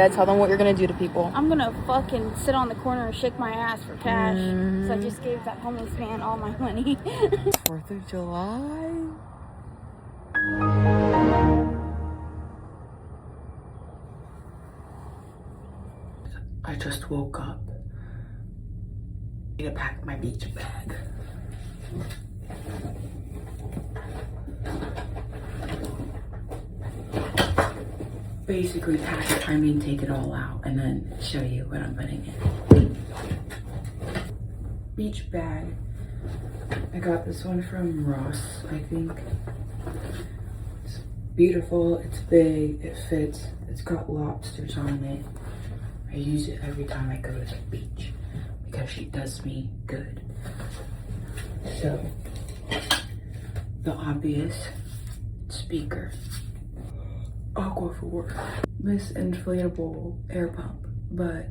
Yeah, tell them what you're gonna do to people. I'm gonna fucking sit on the corner and shake my ass for cash. So I just gave that homeless man all my money. 4th of July. I just woke up. I need to pack my beach bag. Basically pack it, I mean take it all out and then show you what I'm putting in. Beach bag. I got this one from Ross, I think. It's beautiful, it's big, it fits, it's got lobsters on it. I use it every time I go to the beach because she does me good. So, the obvious speaker. Aqua for this inflatable air pump, but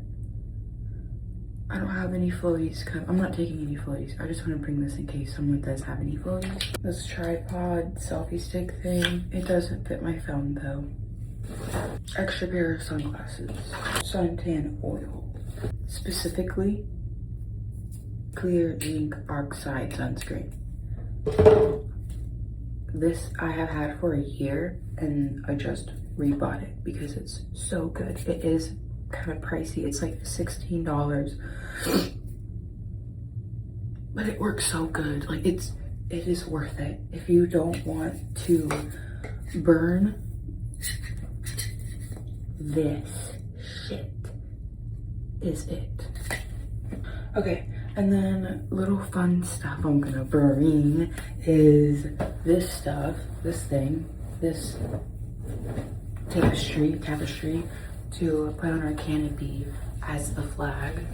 I don't have any floaties. I'm not taking any floaties. I just want to bring this in case someone does have any floaties. This tripod selfie stick thing, it doesn't fit my phone though. Extra pair of sunglasses, suntan oil, specifically clear zinc oxide sunscreen. This I have had for a year and I just rebought it because it's so good. It is kind of pricey. It's like $16, but it works so good. Like it is worth it. If you don't want to burn, this shit is it. Okay, and then little fun stuff I'm gonna bring is this stuff, this tapestry to put on our canopy as the flag.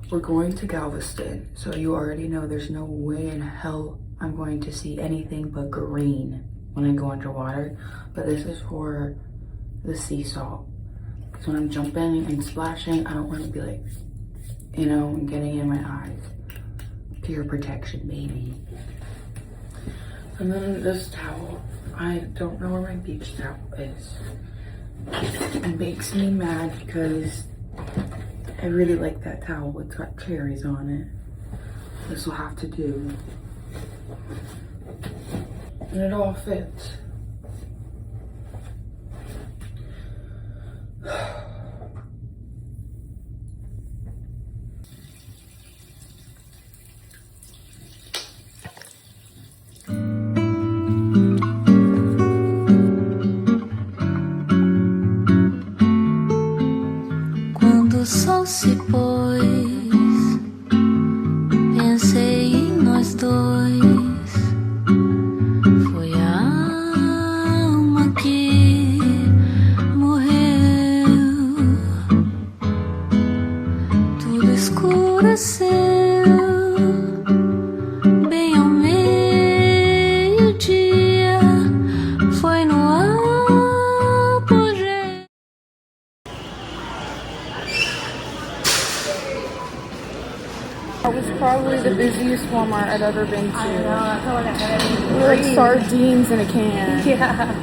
We're going to Galveston, so you already know there's no way in hell I'm going to see anything but green when I go underwater. But this is for the sea salt. Because when I'm jumping and splashing, I don't want to be like, you know, getting in my eyes. Pure protection, baby. And then this towel. I don't know where my beach towel is. It makes me mad because I really like that towel. It's got cherries on it. This will have to do. And it all fits. Quando o sol se pôs, pensei em nós dois. Foi a alma que morreu. Tudo escureceu, bem ao meio-dia. Foi no apogeu. That was probably the busiest Walmart I've ever been to. I know, I feel like I had We were like sardines in a can. Yeah.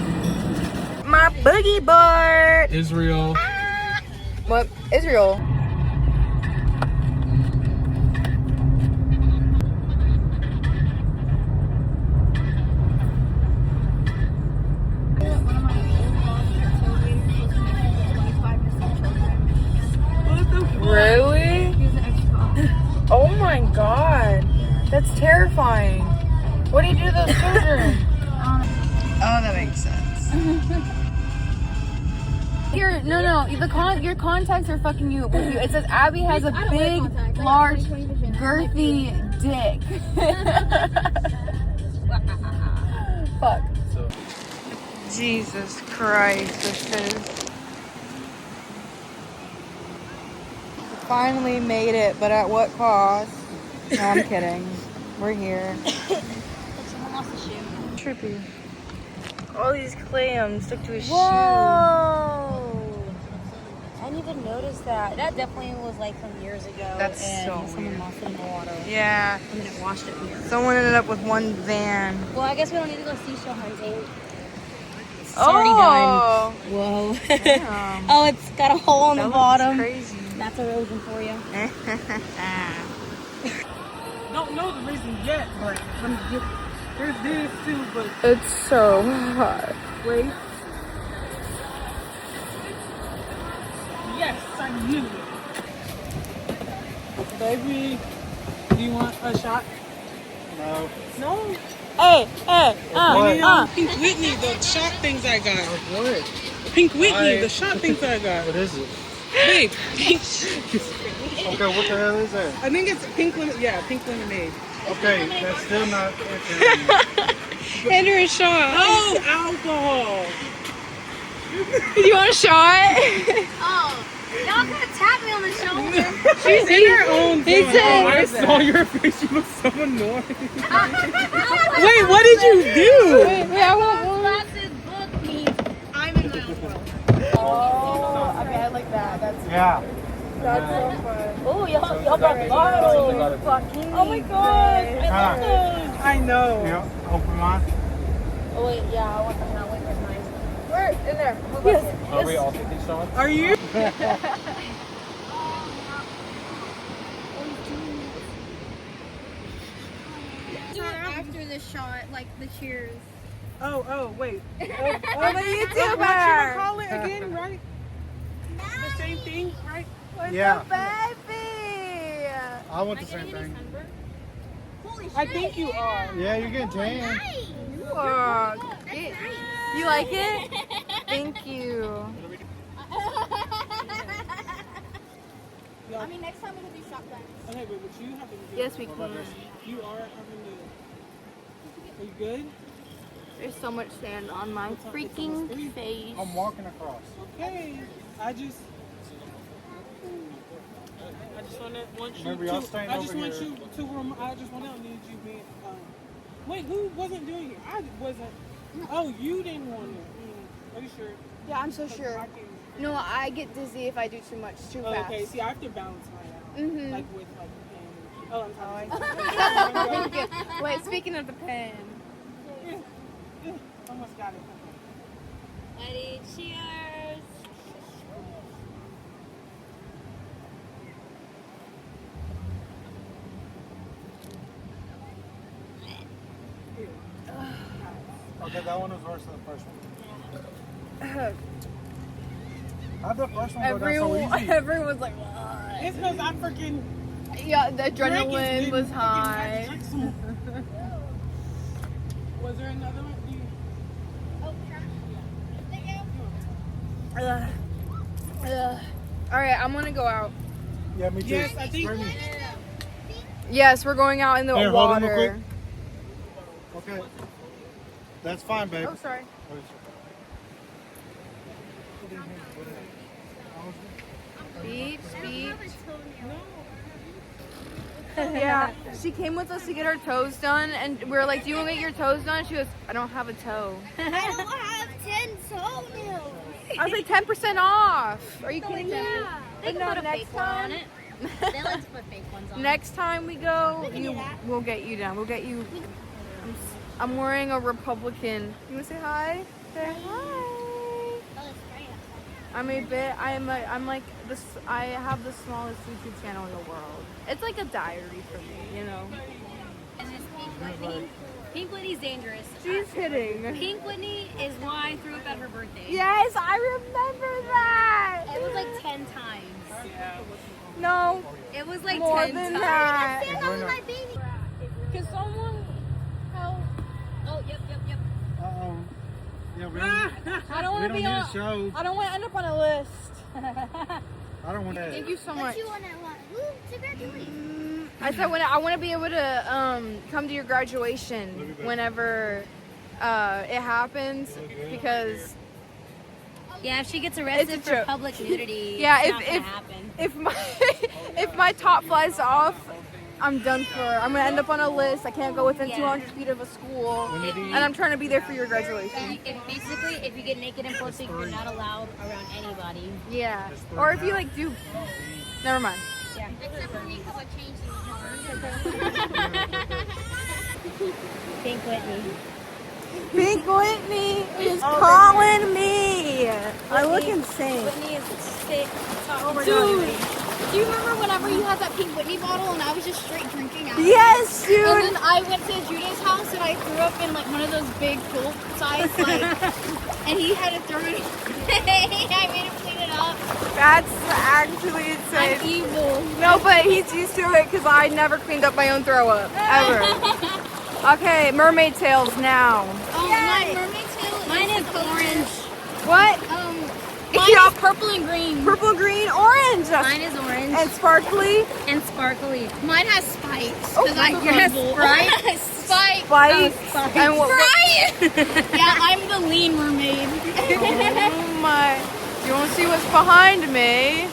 My boogie board. Israel. What? Israel. Really? Oh my god. That's terrifying. What do you do to those children? Oh, that makes sense. Here, no. Your contacts are fucking you. It says Abby has a big, large, girthy dick. Fuck. Jesus Christ, this is. Finally made it, but at what cost? No, I'm kidding. We're here. Someone lost a shoe. Trippy. All these clams stuck to his shoe. Whoa! I didn't even notice that. That definitely was like from years ago. That's and so someone weird. lost it in the water. Yeah. And then it washed it here. Someone ended up with one van. Well, I guess we don't need to go seashell hunting. It's already done. Whoa. Damn. Oh, it's got a hole in the That bottom. looks crazy. That's erosion for you. Don't know the reason yet, but there's this too, but It's so hot. wait. Yes, I knew it. Baby, do you want a shot? No. No. Hey, Pink Whitney, the shot things I got. What? Pink Whitney, the shot things I got. What is it? Babe, pink. Okay, what the hell is that? I think it's pink lemonade. Yeah, pink lemonade. Okay, that's still not answering. Andrew, a shot. Oh, alcohol. You want a shot? Oh, y'all gonna tap me on the shoulder. She's in her own He zone. said- Oh, I saw your face. You look so annoyed. Wait, what did you do? Wait, I want one. Glasses book me. I'm in my own world. Oh, I mean, I like that. Yeah. That's so fun. Oh, y'all brought the bottle. Oh my god. I know. Yeah, open mine. Oh wait, yeah, I want the wait, where's mine? Where? In there. Yes. Are we all 50 shots? Are you? After the shot, like the cheers. Oh, wait. I'm a What you YouTuber. call it again, right? The same thing, right? Yeah. Baby. I want the same thing. Holy shit. I think you are. Yeah, you're getting tan. You are. You like it? Thank you. I mean, next time we'll do shotguns. Okay, but you have to do Yes, we can. You are having to. Are you good? There's so much sand on my freaking face. I'm walking across. Okay. I just want you Remember, y'all to. staying I just over want here. you to. I just want to need you being. Wait, who wasn't doing it? I wasn't. Oh, you didn't want it. Are you sure? Yeah, I'm so sure. I can. No, I get dizzy if I do too much, too Oh, fast. okay. See, I have to balance mine out. Mhm. Like with like the pen. Oh, I'm sorry. Thank you. Wait, speaking of the pen. Almost got it. Ready, cheers. Okay, that one was worse than the first one. How'd the first one go down so easy? Everyone's like, what? It's because I freaking. Yeah, the Greg is adrenaline getting was freaking high. drink some- Was there another one? All right, I'm gonna go out. Yeah, me too. Yes, I think. Bring me. Yes, we're going out in the Here, hold on real water. Okay. That's fine, babe. Oh, sorry. Beep, beep. Yeah, she came with us to get her toes done, and we were like, "Do you want to get your toes done?" She goes, "I don't have a toe." I don't have 10 toenails. I was like, 10% off. Are you kidding me? They But can no, put a next fake one on time- it. They like to put fake ones on. Next time we go, We can do that. we'll get you done. We'll get you. I'm wearing a Republican. You wanna say hi? Say hi. Oh, it's great. I'm like this. I have the smallest YouTube channel in the world. It's like a diary for me, you know. And it's Pink Whitney. Pink Whitney's dangerous. She's kidding. Pink Whitney is why I threw up at her birthday. Yes, I remember that. It was like 10 times. No, It was like more 10 than times. that. Stand on my baby. Can someone help? Oh, yep. Uh-oh. Yeah, we don't, I don't we want to don't be need on. a show. I don't want to end up on a list. I don't want that. Thank you so What much. you want to want? Ooh, to graduate. I said I want to be able to come to your graduation whenever it happens because Yeah, if she gets It's arrested a for joke. public nudity, Yeah, it's if- not gonna if- happen. if my if my top flies off, I'm done for. I'm gonna end up on a list. I can't go within 200 feet of a school, and I'm trying to be there for your graduation. Basically, if you get naked in public, you're not allowed around anybody. Yeah. Or if you like do. Never mind. Yeah. Except for me, because I changed Pink Whitney. Pink Whitney is calling me. I look insane. Whitney is sick. Dude, do you remember whenever you had that Pink Whitney bottle and I was just straight drinking out of it? Yes, And dude. then I went to Judah's house and I threw up in like one of those big pool size like, and he had to throw it. I made him clean it up. That's actually insane. I'm evil. No, but he's used to it because I never cleaned up my own throw up ever. Okay, mermaid tails now. Oh, my mermaid tail. Mine is orange. What? Mine Yup. is purple and green. Purple, green, orange. Mine is orange And sparkly. and sparkly. Mine has spikes. Oh, 'cause I yes, crumble. right? Spikes. Spikes. And what? Yeah, I'm the lean mermaid. Oh my. You want to see what's behind me?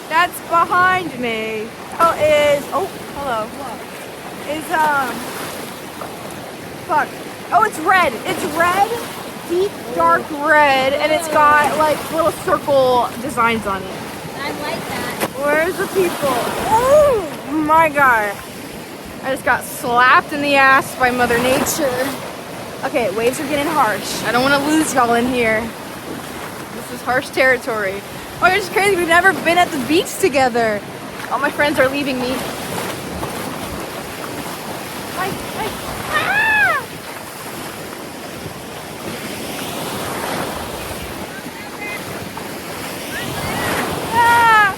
That's behind me. Oh, hello. Fuck. Oh, it's red. It's red. Deep, dark red. And it's got like little circle designs on it. I like that. Where's the people? Oh my god. I just got slapped in the ass by Mother Nature. Okay, waves are getting harsh. I don't want to lose y'all in here. This is harsh territory. Oh, it's just crazy. We've never been at the beach together. All my friends are leaving me. Ah!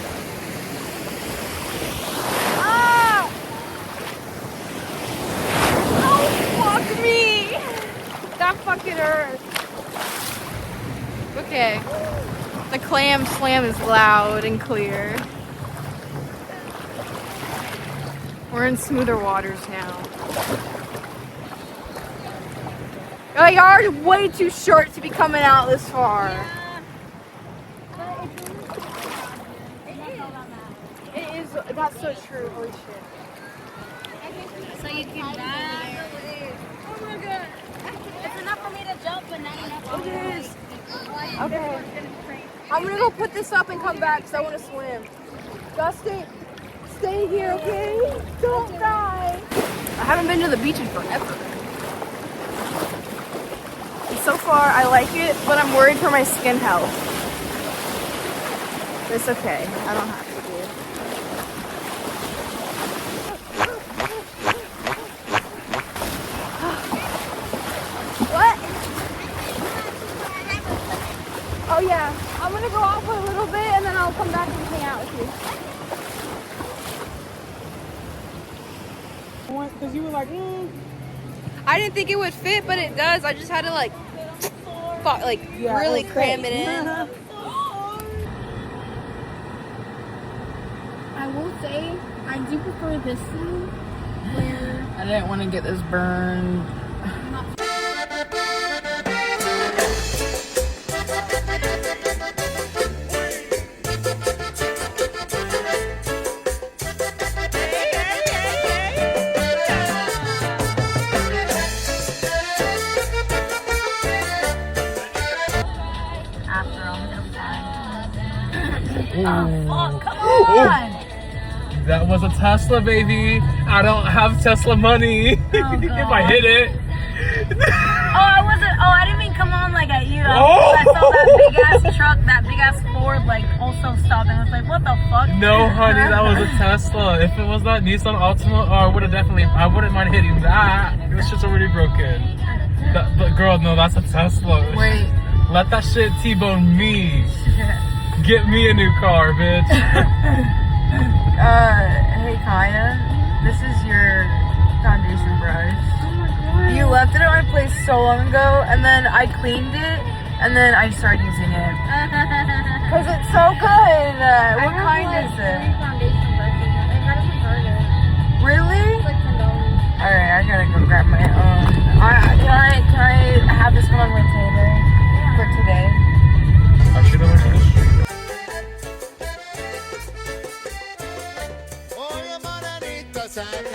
Ah! Ah! Oh, fuck me! That fucking hurt. Okay. The clam slam is loud and clear. We're in smoother waters now. Oh, y'all are way too short to be coming out this far. It is. That's so true. Holy shit. So you can ride. Oh my god. It's enough for me to jump, but not enough for me It to is. Okay. I'm gonna go put this up and come back because I want to swim. Dustin, stay here, okay? Don't die. I haven't been to the beach in forever. And so far, I like it, but I'm worried for my skin health. But it's okay. I don't have to do it. What? Oh yeah, I'm gonna go out for a little bit and then I'll come back and hang out with you. Because you were like, I didn't think it would fit, but it does. I just had to like really cram it in. I will say, I do prefer this scene where I didn't want to get this burned. That was a Tesla, baby. I don't have Tesla money. If I hit it. I didn't mean come on like at you. Oh! I saw that big ass truck, that big ass Ford, like also stopped, and I was like, what the fuck? No, honey, that was a Tesla. If it was that Nissan Altima, I wouldn't mind hitting that. This shit's already broken. But girl, no, that's a Tesla. Wait. Let that shit T-bone me. Get me a new car, bitch. Hey Kaya, this is your foundation brush. You left it at my place so long ago, and then I cleaned it, and then I started using it. Cause it's so good. What kind is it? Really? Alright, I gotta go grab my own. Can I have this one on retainer for today? I should have went to the street. Oye, morenito, ¿sabes?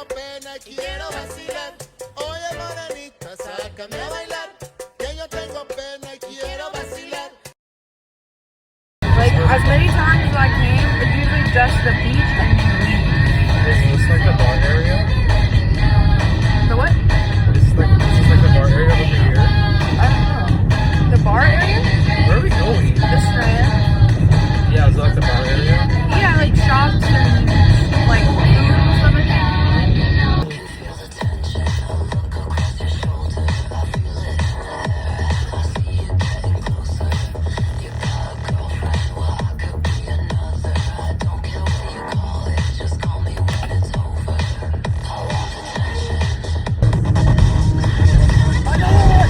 pena y quiero vacilar. Oye, morenita, sácame a bailar. Que yo tengo pena y quiero vacilar. Like, as many times as I came, it's usually just the beach and you leave. Is this like the bar area? The what? Is this like the bar area over here? I don't know. The bar area? Where are we going? The strand? Yeah, is it like the bar area? Yeah, like shops and like food and stuff like that.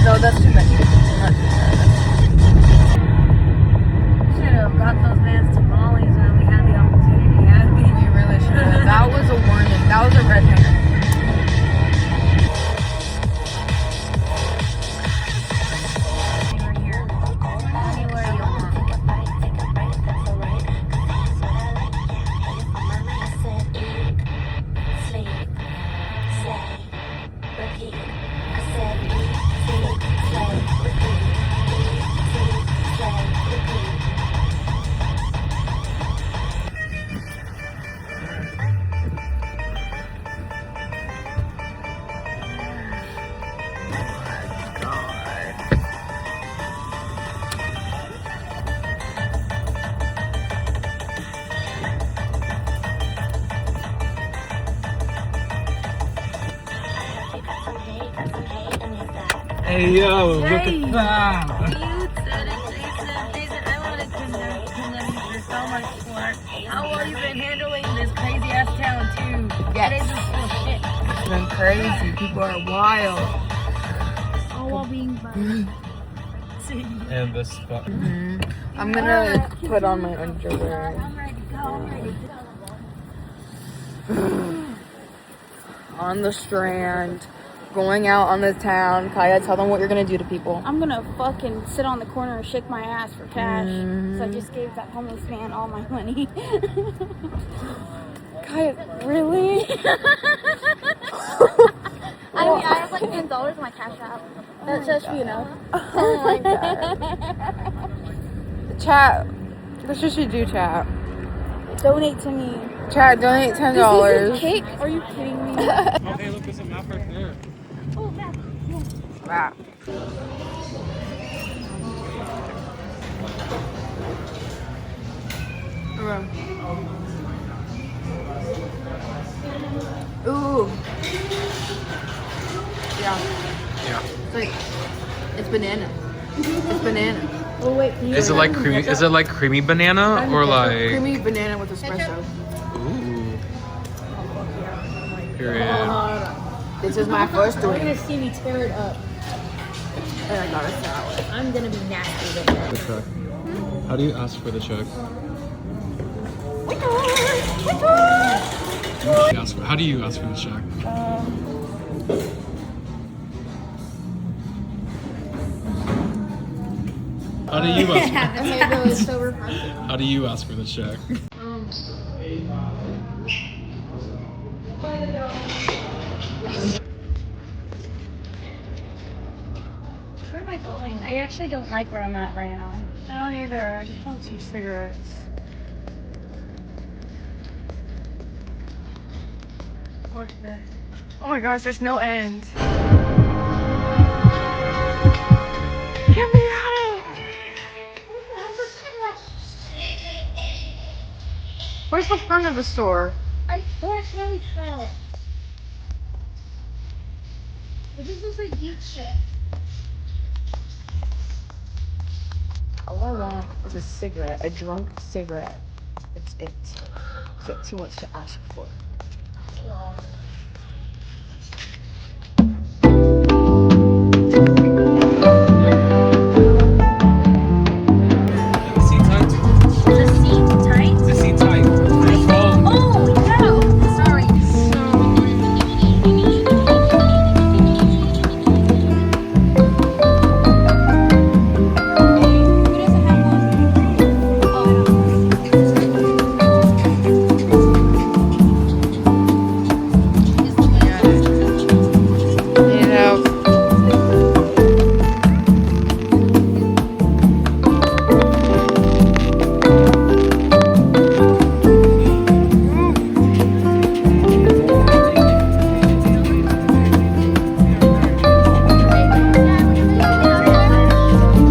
No, that's too many. Should have got those man's tamales when we had the opportunity. Had we? We really should have. That was a warning. That was a red herring. Anywhere here. Anywhere you want. Hey yo, look at that! You said it, Jason. I want to condemn you for so much sport. How well you been handling this crazy ass town too? Yes. Today's just full of shit. It's been crazy. People are wild. All while being burned. And this spot. I'm gonna put on my underwear. I'm ready to go. I'm ready to go. On the strand. Going out on the town. Kaya, tell them what you're gonna do to people. I'm gonna fucking sit on the corner and shake my ass for cash. So I just gave that homeless man all my money. Kaya, really? I mean, I have like $10 in my cash app. That's just, you know. Oh my god. Chat. That's what you do, chat. Donate to me. Chat, donate $10. This is cake? Are you kidding me? Oh, hey, look, there's a map right there. Oh, man. Wow. Ooh. Yeah. It's like, it's banana. It's banana. Oh, wait. Is it like creamy? Is it like creamy banana or like? Creamy banana with espresso. Ooh. Period. This is my first You're drink. gonna see me tear it up. And I got a salad. I'm gonna be nasty with it. The check. How do you ask for the check? How do you ask for the check? How do you ask? How do you ask for the check? Where am I going? I actually don't like where I'm at right now. I don't either. I just want some cigarettes. What's this? Oh my gosh, there's no end. Get me out! Where's the front of the store? I forced really fell. But this looks like geek shit. All I want is a cigarette, a drunk cigarette. It's it. Is that too much to ask for?